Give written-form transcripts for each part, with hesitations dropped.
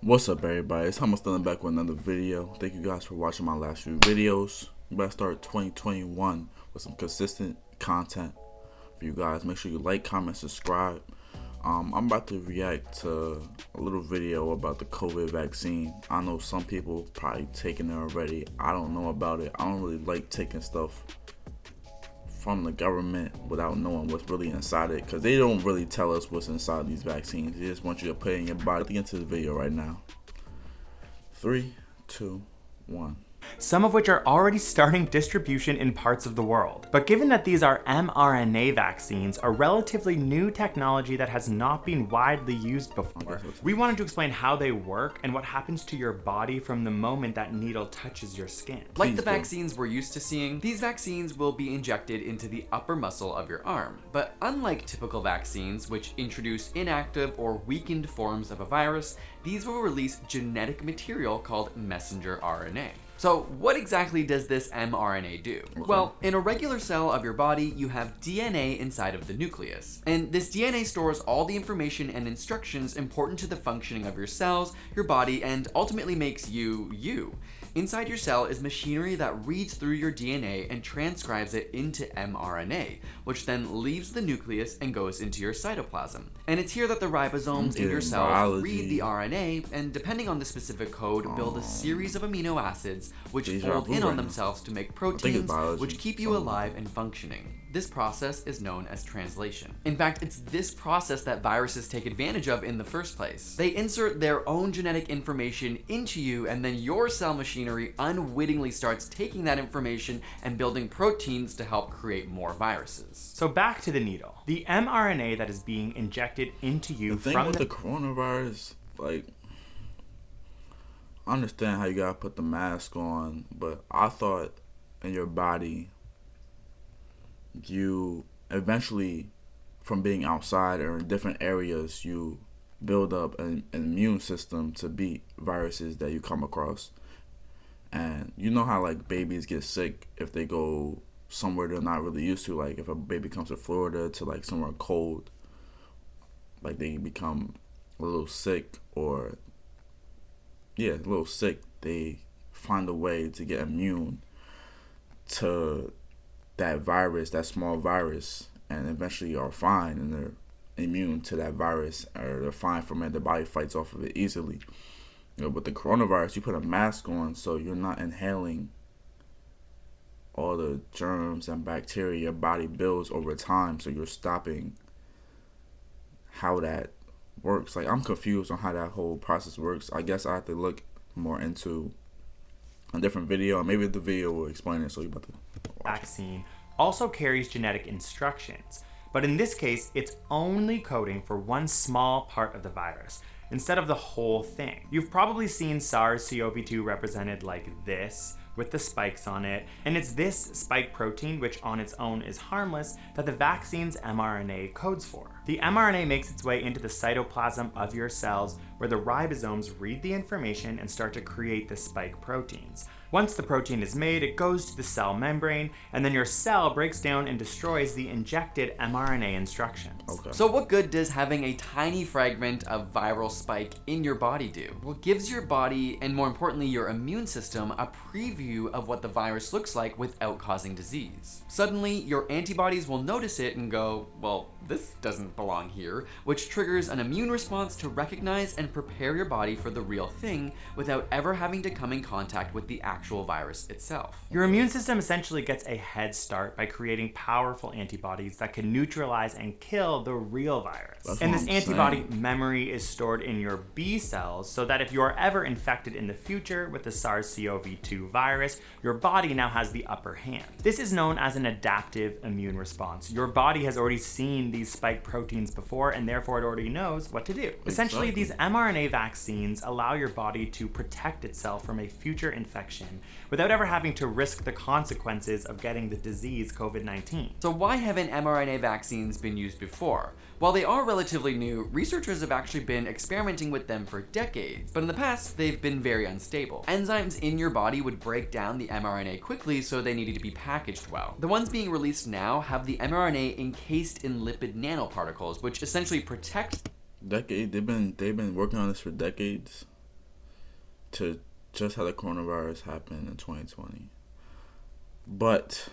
What's up, everybody? It's Thomas Stunna back with another video. Thank you guys for watching my last few videos. We better start 2021 with some consistent content for you guys. Make sure you like, comment, subscribe. I'm about to react to a little video about the COVID vaccine. I know some people probably taking it already. I don't know about it. I don't really like taking stuff from the government without knowing what's really inside it, because they don't really tell us what's inside these vaccines. They just want you to put it in your body. Let's get into the video right now. 3, 2, 1. Some of which are already starting distribution in parts of the world. But given that these are mRNA vaccines, a relatively new technology that has not been widely used before, we wanted to explain how they work and what happens to your body from the moment that needle touches your skin. Like the vaccines we're used to seeing, these vaccines will be injected into the upper muscle of your arm. But unlike typical vaccines, which introduce inactive or weakened forms of a virus, these will release genetic material called messenger RNA. So what exactly does this mRNA do? Well, in a regular cell of your body, you have DNA inside of the nucleus. And this DNA stores all the information and instructions important to the functioning of your cells, your body, and ultimately makes you, you. Inside your cell is machinery that reads through your DNA and transcribes it into mRNA, which then leaves the nucleus and goes into your cytoplasm. And it's here that the ribosomes in your cells read the RNA, and depending on the specific code, build a series of amino acids which fold in on themselves to make proteins which keep you alive and functioning. This process is known as translation. In fact, it's this process that viruses take advantage of in the first place. They insert their own genetic information into you, and then your cell machinery unwittingly starts taking that information and building proteins to help create more viruses. So back to the needle. The mRNA that is being injected into you from the coronavirus, like, I understand how you gotta put the mask on, but I thought in your body, you eventually, from being outside or in different areas, you build up an immune system to beat viruses that you come across. And you know how like babies get sick if they go somewhere they're not really used to. Like if a baby comes to Florida to like somewhere cold, like they become a little sick, or a little sick. They find a way to get immune to that virus, that small virus, and eventually are fine and they're immune to that virus, or they're fine from it. The body fights off of it easily. You know, with the coronavirus, you put a mask on so you're not inhaling all the germs and bacteria your body builds over time, so you're stopping how that works. Like, I'm confused on how that whole process works. I guess I have to look more into a different video, and maybe the video will explain it, so you about to watch vaccine also carries genetic instructions, but in this case, it's only coding for one small part of the virus instead of the whole thing. You've probably seen SARS-CoV-2 represented like this, with the spikes on it, and it's this spike protein, which on its own is harmless, that the vaccine's mRNA codes for. The mRNA makes its way into the cytoplasm of your cells, where the ribosomes read the information and start to create the spike proteins. Once the protein is made, it goes to the cell membrane, and then your cell breaks down and destroys the injected mRNA instructions. So what good does having a tiny fragment of viral spike in your body do? Well, it gives your body, and more importantly your immune system, a preview of what the virus looks like without causing disease. Suddenly, your antibodies will notice it and go, well, this doesn't belong here, which triggers an immune response to recognize and prepare your body for the real thing without ever having to come in contact with the actual virus itself. Your immune system essentially gets a head start by creating powerful antibodies that can neutralize and kill the real virus. And this antibody memory is stored in your B cells, so that if you are ever infected in the future with the SARS-CoV-2 virus, your body now has the upper hand. This is known as an adaptive immune response. Your body has already seen these spike proteins before, and therefore it already knows what to do. Essentially, these mRNA vaccines allow your body to protect itself from a future infection without ever having to risk the consequences of getting the disease COVID-19. So why haven't mRNA vaccines been used before? While they are relatively new, researchers have actually been experimenting with them for decades, but in the past, they've been very unstable. Enzymes in your body would break down the mRNA quickly, so they needed to be packaged well. The ones being released now have the mRNA encased in lipid nanoparticles, which essentially protect. They've been working on this for decades. to just how the coronavirus happened in 2020. But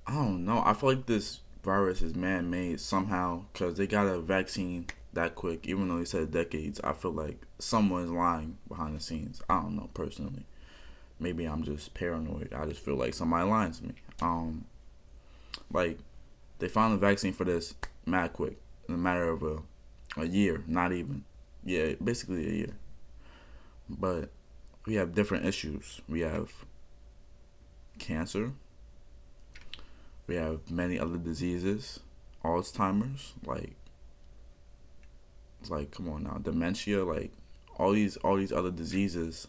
I don't know. I feel like this virus is man-made somehow because they got a vaccine that quick. Even though they said decades, I feel like someone's lying behind the scenes. I don't know personally. Maybe I'm just paranoid. I just feel like somebody lying to me. Like they found a vaccine for this mad quick in a matter of a year, not even. Yeah, basically a year. But we have different issues. We have cancer. We have many other diseases, Alzheimer's, like come on now, dementia, like all these other diseases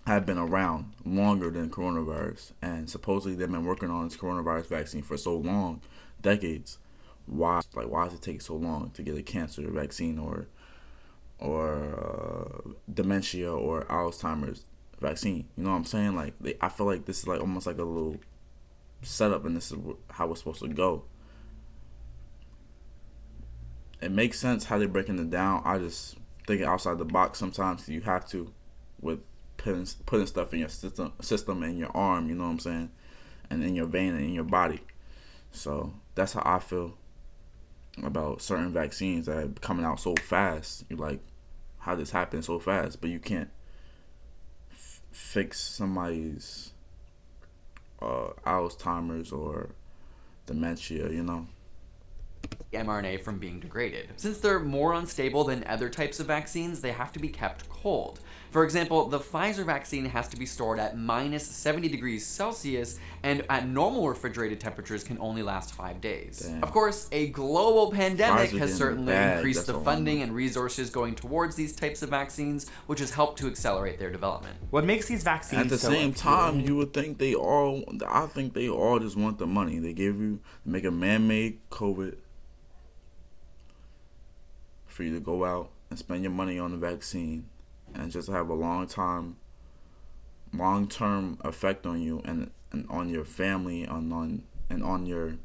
have been around longer than coronavirus, and supposedly they've been working on this coronavirus vaccine for so long, decades. Why does it take so long to get a cancer vaccine or dementia or Alzheimer's vaccine? You know what I'm saying? Like I feel like this is like almost like a little setup, and this is how it's supposed to go. It makes sense how they're breaking it down. I just think outside the box sometimes. You have to with putting stuff in your system in your arm, you know what I'm saying, and in your vein and in your body. So that's how I feel about certain vaccines that are coming out so fast. You're like, how this happened so fast? But you can't fix somebody's Alzheimer's or dementia, you know. mRNA from being degraded. Since they're more unstable than other types of vaccines, they have to be kept cold. For example, the Pfizer vaccine has to be stored at minus 70 degrees Celsius, and at normal refrigerated temperatures can only last 5 days. Damn. Of course, a global pandemic Pfizer has certainly bag, increased that's the all. funding and resources going towards these types of vaccines, which has helped to accelerate their development. What makes these vaccines At the so same time, appealing- you would think I think they all just want the money. They make a man-made COVID for you to go out and spend your money on the vaccine and just have a long-term effect on you and on your family and on your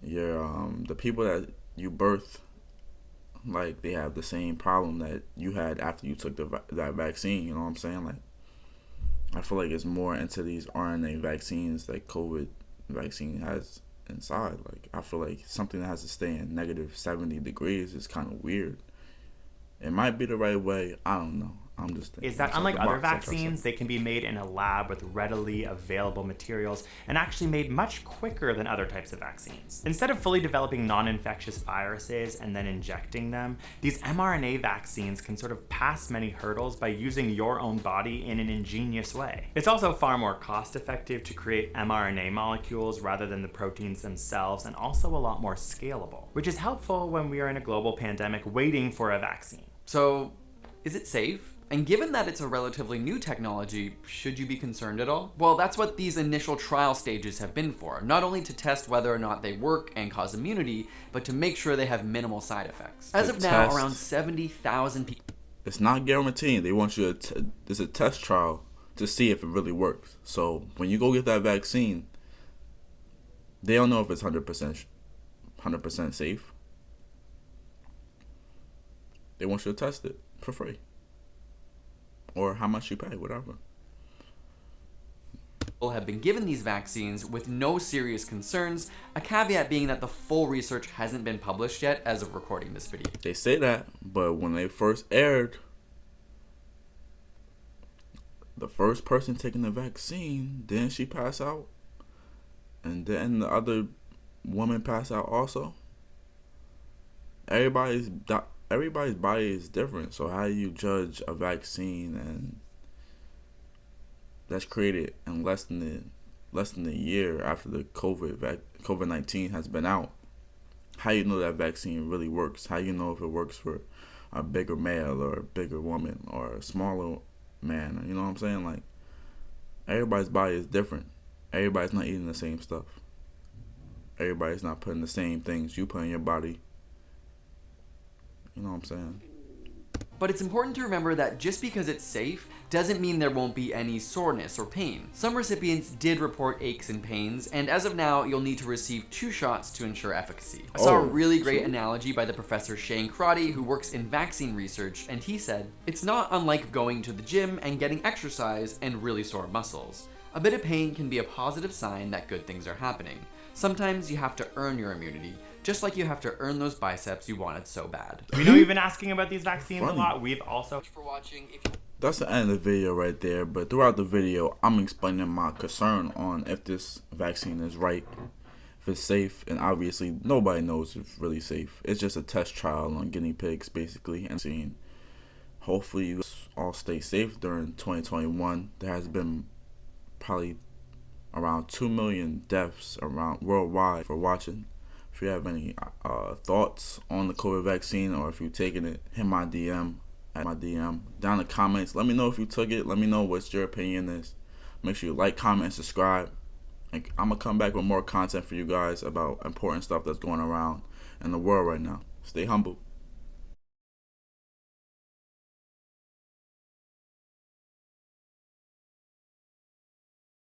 the people that you birth. Like they have the same problem that you had after you took that vaccine. You know what I'm saying? Like I feel like it's more into these RNA vaccines that COVID vaccine has inside. Like I feel like something that has to stay in negative 70 degrees is kind of weird. It might be the right way. I don't know. I'm just thinking. is that outside unlike the other box, like I said. vaccines, they can be made in a lab with readily available materials and actually made much quicker than other types of vaccines. Instead of fully developing non-infectious viruses and then injecting them, these mRNA vaccines can sort of pass many hurdles by using your own body in an ingenious way. It's also far more cost-effective to create mRNA molecules rather than the proteins themselves, and also a lot more scalable, which is helpful when we are in a global pandemic waiting for a vaccine. So, is it safe? And given that it's a relatively new technology, should you be concerned at all? Well, that's what these initial trial stages have been for. Not only to test whether or not they work and cause immunity, but to make sure they have minimal side effects. As of now, around 70,000 people... It's not guaranteed. They want you to... It's a test trial to see if it really works. So when you go get that vaccine, they don't know if it's 100% safe. They want you to test it for free. Or how much you pay, whatever. People have been given these vaccines with no serious concerns, a caveat being that the full research hasn't been published yet as of recording this video. They say that, but when they first aired, the first person taking the vaccine, didn't she pass out? And then the other woman pass out also? Everybody's body is different, so how do you judge a vaccine and that's created in less than a year after the COVID-19 has been out? How you know that vaccine really works? How you know if it works for a bigger male or a bigger woman or a smaller man? You know what I'm saying? Like everybody's body is different. Everybody's not eating the same stuff. Everybody's not putting the same things you put in your body. You know what I'm saying? But it's important to remember that just because it's safe doesn't mean there won't be any soreness or pain. Some recipients did report aches and pains, and as of now, you'll need to receive 2 shots to ensure efficacy. I saw a really great analogy by the Professor Shane Crotty, who works in vaccine research, and he said, "It's not unlike going to the gym and getting exercise and really sore muscles. A bit of pain can be a positive sign that good things are happening. Sometimes you have to earn your immunity, just like you have to earn those biceps you wanted so bad." We know you've been asking about these vaccines Funny. a lot. We've also... For watching. That's the end of the video right there. But throughout the video, I'm explaining my concern on if this vaccine is right, if it's safe, and obviously nobody knows if it's really safe. It's just a test trial on guinea pigs, basically, and seeing. Hopefully, you all stay safe during 2021. There has been probably around 2 million deaths around worldwide for watching. If you have any thoughts on the COVID vaccine, or if you've taken it, hit my DM down in the comments. Let me know if you took it. Let me know what your opinion is. Make sure you like, comment, and subscribe. And I'm gonna come back with more content for you guys about important stuff that's going around in the world right now. Stay humble.